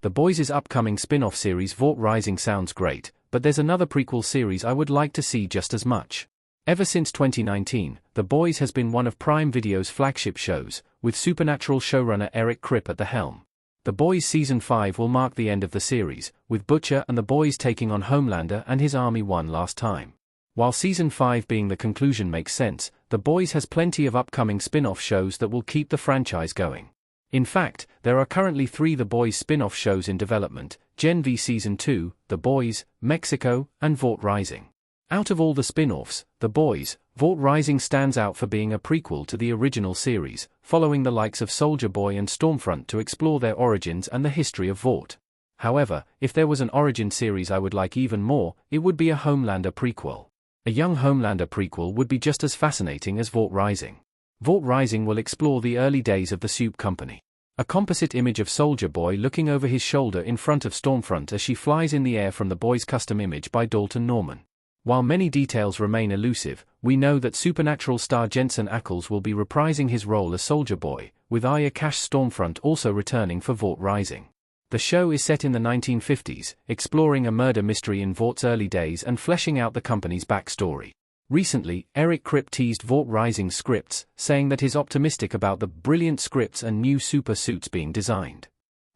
The Boys' upcoming spin-off series Vought Rising sounds great, but there's another prequel series I would like to see just as much. Ever since 2019, The Boys has been one of Prime Video's flagship shows, with Supernatural showrunner Eric Kripp at the helm. The Boys Season 5 will mark the end of the series, with Butcher and the Boys taking on Homelander and his army one last time. While Season 5 being the conclusion makes sense, The Boys has plenty of upcoming spin-off shows that will keep the franchise going. In fact, there are currently 3 The Boys spin-off shows in development: Gen V Season 2, The Boys, Mexico, and Vought Rising. Out of all the spin-offs, The Boys, Vought Rising stands out for being a prequel to the original series, following the likes of Soldier Boy and Stormfront to explore their origins and the history of Vought. However, if there was an origin series I would like even more, it would be a Homelander prequel. A young Homelander prequel would be just as fascinating as Vought Rising. Vought Rising will explore the early days of the Soup Company. A composite image of Soldier Boy looking over his shoulder in front of Stormfront as she flies in the air from The Boys' custom image by Dalton Norman. While many details remain elusive, we know that Supernatural star Jensen Ackles will be reprising his role as Soldier Boy, with Aya Cash Stormfront also returning for Vought Rising. The show is set in the 1950s, exploring a murder mystery in Vaught's early days and fleshing out the company's backstory. Recently, Eric Kripp teased Vought Rising's scripts, saying that he's optimistic about the brilliant scripts and new super suits being designed.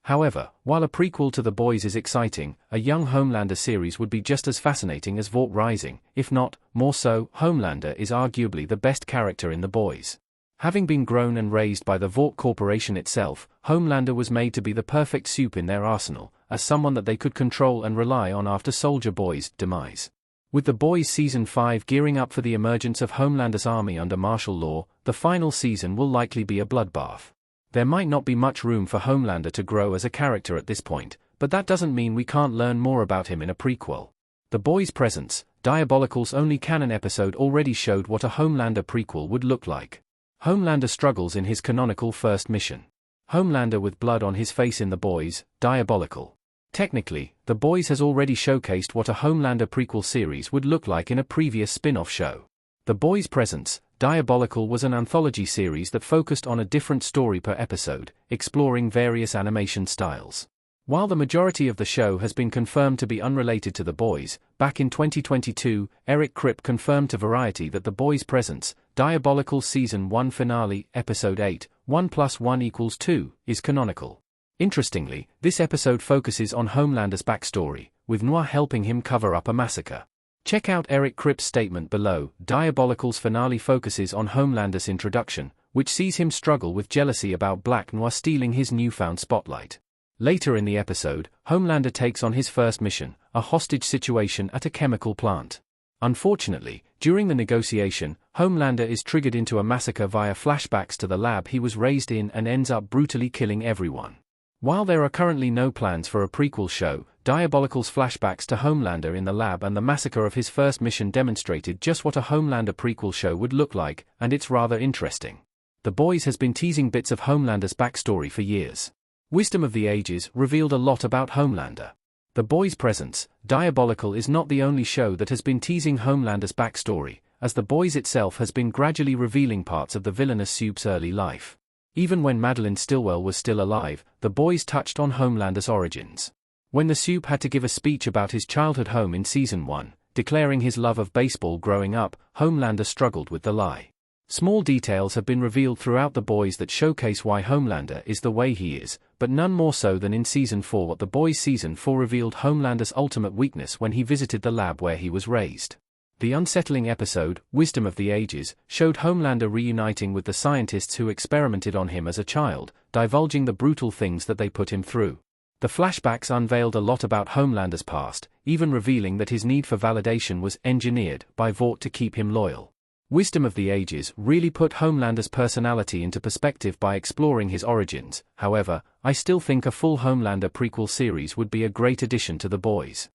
However, while a prequel to The Boys is exciting, a young Homelander series would be just as fascinating as Vought Rising, if not more so. Homelander is arguably the best character in The Boys. Having been grown and raised by the Vought Corporation itself, Homelander was made to be the perfect soup in their arsenal, as someone that they could control and rely on after Soldier Boy's demise. With The Boys Season 5 gearing up for the emergence of Homelander's army under martial law, the final season will likely be a bloodbath. There might not be much room for Homelander to grow as a character at this point, but that doesn't mean we can't learn more about him in a prequel. The Boys' Presence, Diabolical's only canon episode, already showed what a Homelander prequel would look like. Homelander struggles in his canonical first mission. Homelander with blood on his face in The Boys, Diabolical. Technically, The Boys has already showcased what a Homelander prequel series would look like in a previous spin-off show. The Boys' Presence, Diabolical was an anthology series that focused on a different story per episode, exploring various animation styles. While the majority of the show has been confirmed to be unrelated to The Boys, back in 2022, Eric Kripp confirmed to Variety that The Boys' Presence, Diabolical Season 1 Finale, Episode 8, 1 + 1 = 2, is canonical. Interestingly, this episode focuses on Homelander's backstory, with Noir helping him cover up a massacre. Check out Eric Kripp's statement below. Diabolical's finale focuses on Homelander's introduction, which sees him struggle with jealousy about Black Noir stealing his newfound spotlight. Later in the episode, Homelander takes on his first mission, a hostage situation at a chemical plant. Unfortunately, during the negotiation, Homelander is triggered into a massacre via flashbacks to the lab he was raised in and ends up brutally killing everyone. While there are currently no plans for a prequel show, Diabolical's flashbacks to Homelander in the lab and the massacre of his first mission demonstrated just what a Homelander prequel show would look like, and it's rather interesting. The Boys has been teasing bits of Homelander's backstory for years. Wisdom of the Ages revealed a lot about Homelander. The Boys' Presence, Diabolical is not the only show that has been teasing Homelander's backstory, as The Boys itself has been gradually revealing parts of the villainous Soup's early life. Even when Madeline Stillwell was still alive, The Boys touched on Homelander's origins. When the Soup had to give a speech about his childhood home in Season 1, declaring his love of baseball growing up, Homelander struggled with the lie. Small details have been revealed throughout The Boys that showcase why Homelander is the way he is, but none more so than in Season 4. What The Boys Season 4 revealed Homelander's ultimate weakness when he visited the lab where he was raised. The unsettling episode, Wisdom of the Ages, showed Homelander reuniting with the scientists who experimented on him as a child, divulging the brutal things that they put him through. The flashbacks unveiled a lot about Homelander's past, even revealing that his need for validation was engineered by Vought to keep him loyal. Wisdom of the Ages really put Homelander's personality into perspective by exploring his origins. However, I still think a full Homelander prequel series would be a great addition to The Boys.